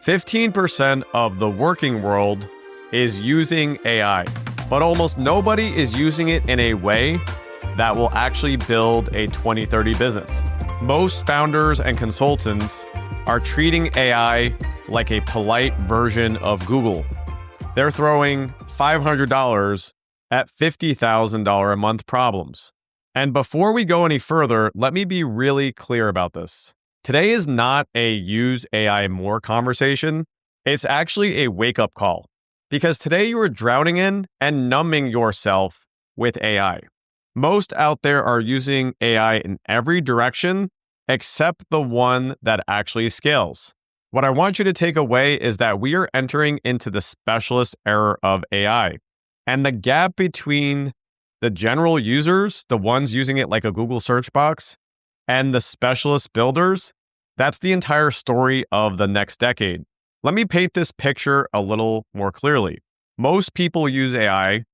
15% of the working world is using AI, but almost nobody is using it in a way that will actually build a 2030 business. Most founders and consultants are treating AI like a polite version of Google. They're throwing $500 at $50,000 a month problems. And before we go any further, let me be really clear about this. Today is not a use AI more conversation. It's actually a wake-up call. Because today you are drowning in and numbing yourself with AI. Most out there are using AI in every direction except the one that actually scales. What I want you to take away is that we are entering into the specialist era of AI. And the gap between the general users, the ones using it like a Google search box, and the specialist builders, that's the entire story of the next decade. Let me paint this picture a little more clearly. Most people use AI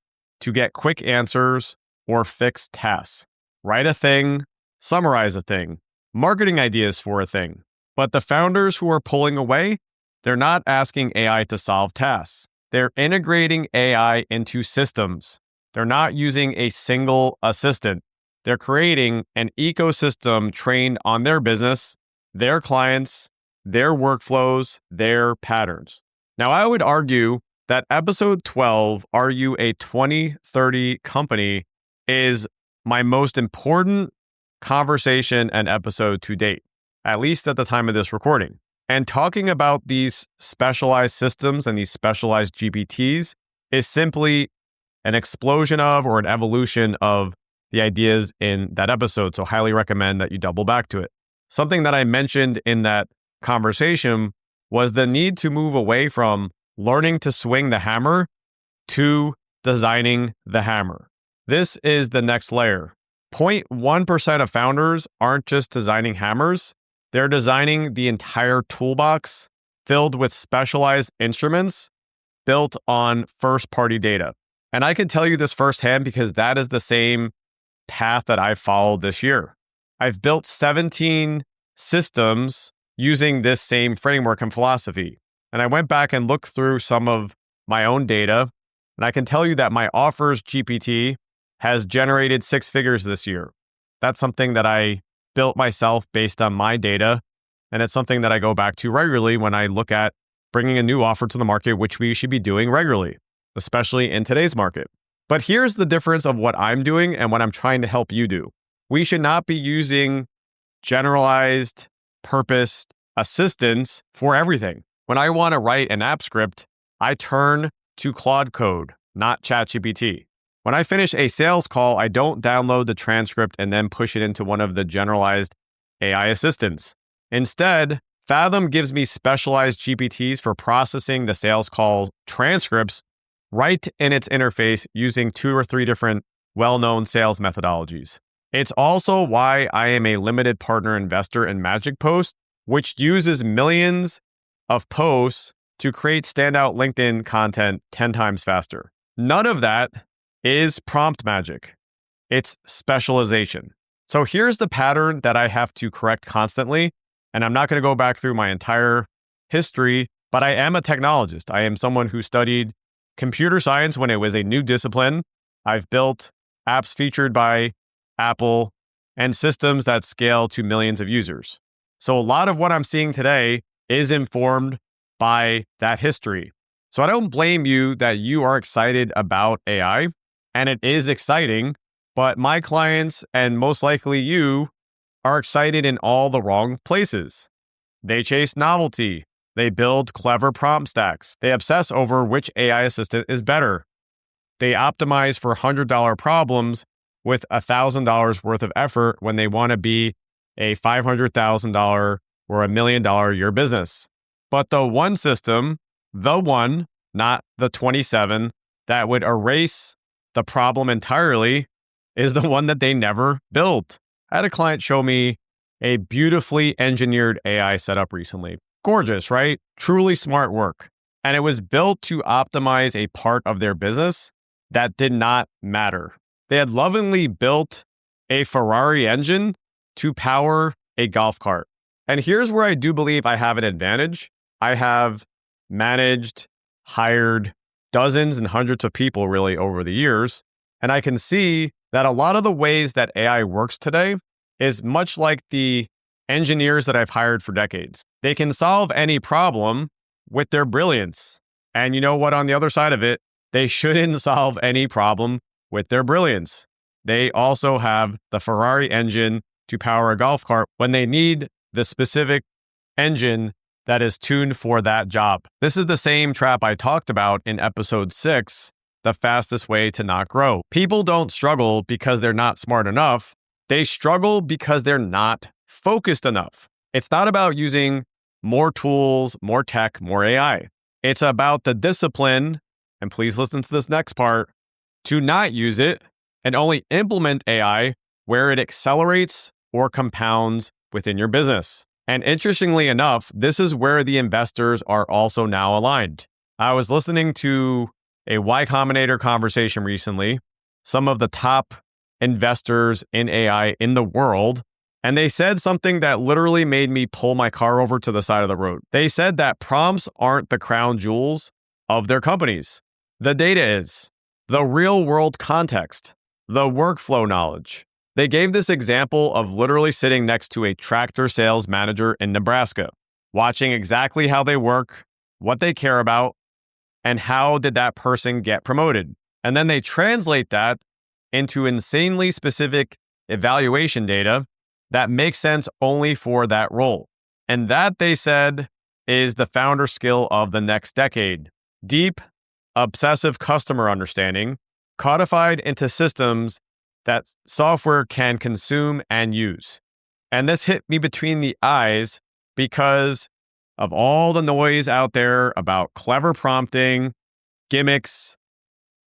to get quick answers or fix tasks. Write a thing, summarize a thing, marketing ideas for a thing. But the founders who are pulling away, they're not asking AI to solve tasks. They're integrating AI into systems. They're not using a single assistant. They're creating an ecosystem trained on their business, their clients, their workflows, their patterns. Now, I would argue that episode 12, Are You a 2030 Company, is my most important conversation and episode to date, at least at the time of this recording. And talking about these specialized systems and these specialized GPTs is simply an explosion of or an evolution of the ideas in that episode. So highly recommend that you double back to it. Something that I mentioned in that conversation was the need to move away from learning to swing the hammer to designing the hammer. This is the next layer. 0.1% of founders aren't just designing hammers. They're designing the entire toolbox filled with specialized instruments built on first-party data. And I can tell you this firsthand because that is the same path that I followed this year. I've built 17 systems using this same framework and philosophy. And I went back and looked through some of my own data, and I can tell you that my offers GPT has generated 6 figures this year. That's something that I built myself based on my data, and it's something that I go back to regularly when I look at bringing a new offer to the market, which we should be doing regularly, especially in today's market. But here's the difference of what I'm doing and what I'm trying to help you do. We should not be using generalized, purposed assistance for everything. When I want to write an app script, I turn to Claude code, not ChatGPT. When I finish a sales call, I don't download the transcript and then push it into one of the generalized AI assistants. Instead, Fathom gives me specialized GPTs for processing the sales call transcripts right in its interface using 2 or 3 different well-known sales methodologies. It's also why I am a limited partner investor in Magic Post, which uses millions of posts to create standout LinkedIn content 10 times faster. None of that is prompt magic. It's specialization. So here's the pattern that I have to correct constantly. And I'm not going to go back through my entire history, but I am a technologist. I am someone who studied computer science when it was a new discipline. I've built apps featured by Apple and systems that scale to millions of users. So a lot of what I'm seeing today is informed by that history. So I don't blame you that you are excited about AI, and it is exciting, but my clients and most likely you are excited in all the wrong places. They chase novelty. They build clever prompt stacks. They obsess over which AI assistant is better. They optimize for $100 problems with $1,000 worth of effort when they want to be a $500,000 or $1 million a year business. But the one system, the one, not the 27, that would erase the problem entirely is the one that they never built. I had a client show me a beautifully engineered AI setup recently. Gorgeous, right? Truly smart work. And it was built to optimize a part of their business that did not matter. They had lovingly built a Ferrari engine to power a golf cart. And here's where I do believe I have an advantage. I have managed, hired dozens and hundreds of people really over the years. And I can see that a lot of the ways that AI works today is much like the engineers that I've hired for decades. They can solve any problem with their brilliance. And you know what? On the other side of it, they shouldn't solve any problem with their brilliance. They also have the Ferrari engine to power a golf cart when they need the specific engine that is tuned for that job. This is the same trap I talked about in episode 6, the fastest way to not grow. People don't struggle because they're not smart enough. They struggle because they're not focused enough. It's not about using more tools, more tech, more AI. It's about the discipline, and please listen to this next part, to not use it and only implement AI where it accelerates or compounds within your business. And interestingly enough, this is where the investors are also now aligned. I was listening to a Y Combinator conversation recently, some of the top investors in AI in the world, and they said something that literally made me pull my car over to the side of the road. They said that prompts aren't the crown jewels of their companies. The data is, the real world context, the workflow knowledge. They gave this example of literally sitting next to a tractor sales manager in Nebraska, watching exactly how they work, what they care about, and how did that person get promoted. And then they translate that into insanely specific evaluation data that makes sense only for that role. And that, they said, is the founder skill of the next decade. Deep, obsessive customer understanding, codified into systems that software can consume and use. And this hit me between the eyes because of all the noise out there about clever prompting, gimmicks,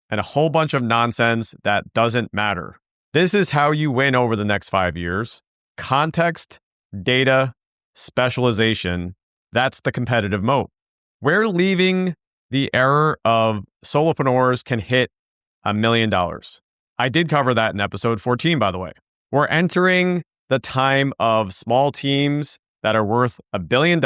and a whole bunch of nonsense that doesn't matter. This is how you win over the next 5 years. Context, data, specialization. That's the competitive moat. We're leaving the era of solopreneurs can hit $1 million. I did cover that in episode 14, by the way. We're entering the time of small teams that are worth $1 billion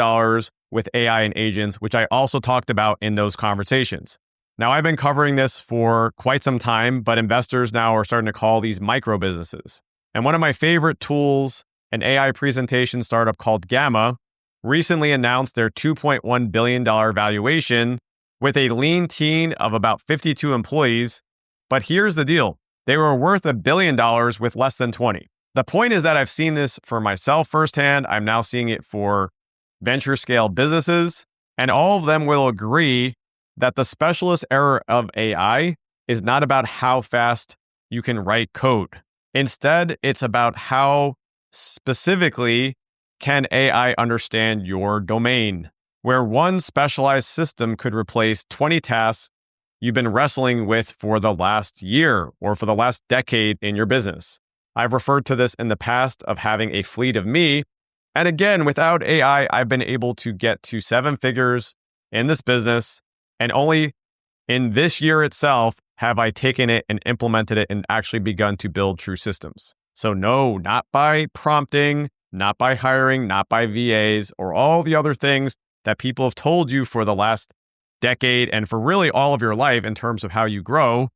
with AI and agents, which I also talked about in those conversations. Now, I've been covering this for quite some time, but investors now are starting to call these micro businesses. And one of my favorite tools, an AI presentation startup called Gamma, recently announced their $2.1 billion valuation with a lean team of about 52 employees. But here's the deal. They were worth $1 billion with less than 20. The point is that I've seen this for myself firsthand. I'm now seeing it for venture scale businesses, and all of them will agree that the specialist era of AI is not about how fast you can write code. Instead, it's about how specifically can AI understand your domain, where one specialized system could replace 20 tasks you've been wrestling with for the last year or for the last decade in your business. I've referred to this in the past of having a fleet of me. And again, without AI, I've been able to get to 7 figures in this business. And only in this year itself have I taken it and implemented it and actually begun to build true systems. So no, not by prompting, not by hiring, not by VAs, or all the other things that people have told you for the last decade and for really all of your life in terms of how you grow,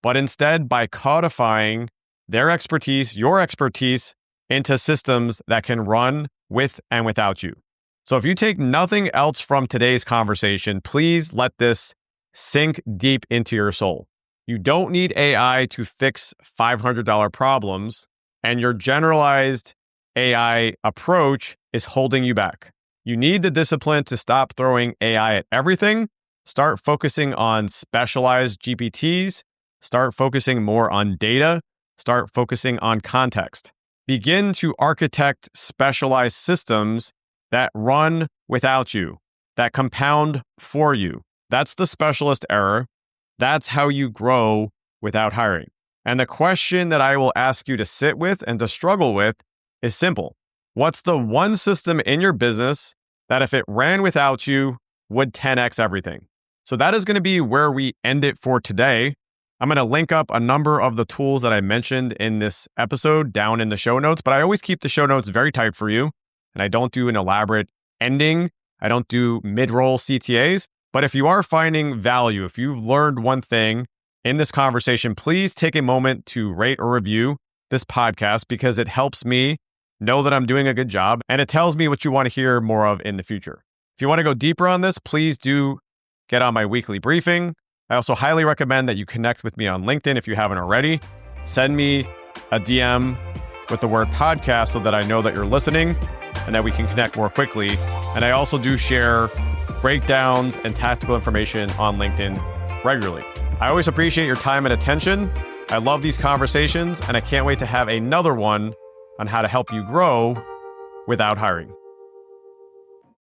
but instead by codifying their expertise, your expertise, into systems that can run with and without you. So if you take nothing else from today's conversation, please let this sink deep into your soul. You don't need AI to fix $500 problems, and your generalized AI approach is holding you back. You need the discipline to stop throwing AI at everything, start focusing on specialized GPTs, start focusing more on data, start focusing on context. Begin to architect specialized systems that run without you, that compound for you. That's the specialist era. That's how you grow without hiring. And the question that I will ask you to sit with and to struggle with is simple. What's the one system in your business that if it ran without you would 10x everything? So that is going to be where we end it for today. I'm going to link up a number of the tools that I mentioned in this episode down in the show notes, but I always keep the show notes very tight for you. And I don't do an elaborate ending. I don't do mid-roll CTAs. But if you are finding value, if you've learned one thing in this conversation, please take a moment to rate or review this podcast because it helps me know that I'm doing a good job and it tells me what you want to hear more of in the future. If you want to go deeper on this, please do get on my weekly briefing. I also highly recommend that you connect with me on LinkedIn if you haven't already. Send me a DM with the word podcast so that I know that you're listening and that we can connect more quickly. And I also do share breakdowns and tactical information on LinkedIn regularly. I always appreciate your time and attention. I love these conversations and I can't wait to have another one on how to help you grow without hiring.